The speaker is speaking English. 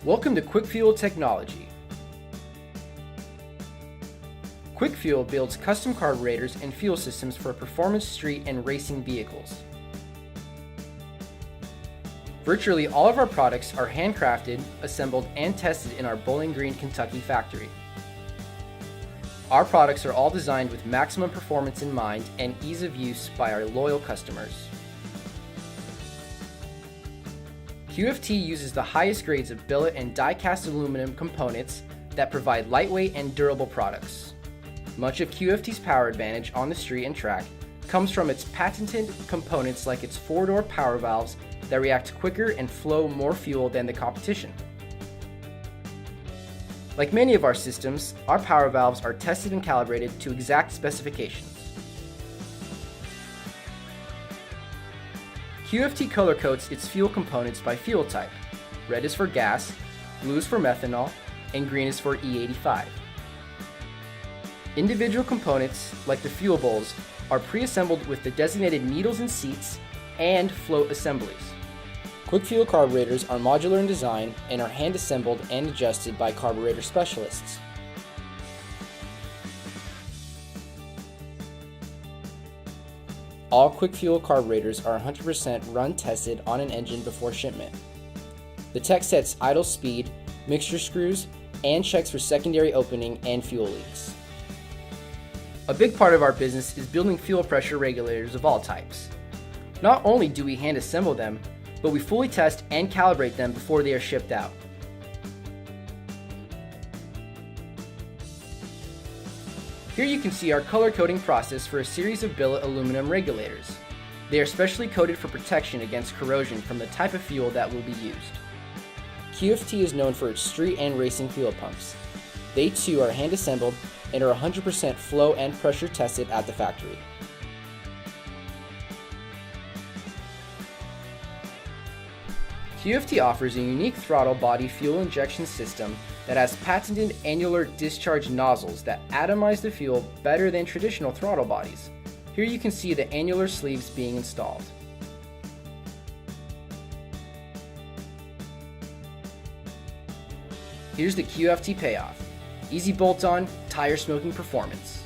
Welcome to Quick Fuel Technology. Quick Fuel builds custom carburetors and fuel systems for performance street and racing vehicles. Virtually all of our products are handcrafted, assembled, and tested in our Bowling Green, Kentucky factory. Our products are all designed with maximum performance in mind and ease of use by our loyal customers. QFT uses the highest grades of billet and die-cast aluminum components that provide lightweight and durable products. Much of QFT's power advantage on the street and track comes from its patented components like its four-door power valves that react quicker and flow more fuel than the competition. Like many of our systems, our power valves are tested and calibrated to exact specifications. QFT color codes its fuel components by fuel type. Red is for gas, blue is for methanol, and green is for E85. Individual components, like the fuel bowls, are pre-assembled with the designated needles and seats and float assemblies. Quick Fuel carburetors are modular in design and are hand-assembled and adjusted by carburetor specialists. All Quick Fuel carburetors are 100% run tested on an engine before shipment. The tech sets idle speed, mixture screws, and checks for secondary opening and fuel leaks. A big part of our business is building fuel pressure regulators of all types. Not only do we hand assemble them, but we fully test and calibrate them before they are shipped out. Here you can see our color coding process for a series of billet aluminum regulators. They are specially coated for protection against corrosion from the type of fuel that will be used. QFT is known for its street and racing fuel pumps. They too are hand assembled and are 100% flow and pressure tested at the factory. QFT offers a unique throttle body fuel injection system that has patented annular discharge nozzles that atomize the fuel better than traditional throttle bodies. Here you can see the annular sleeves being installed. Here's the QFT payoff. Easy bolt-on, tire smoking performance.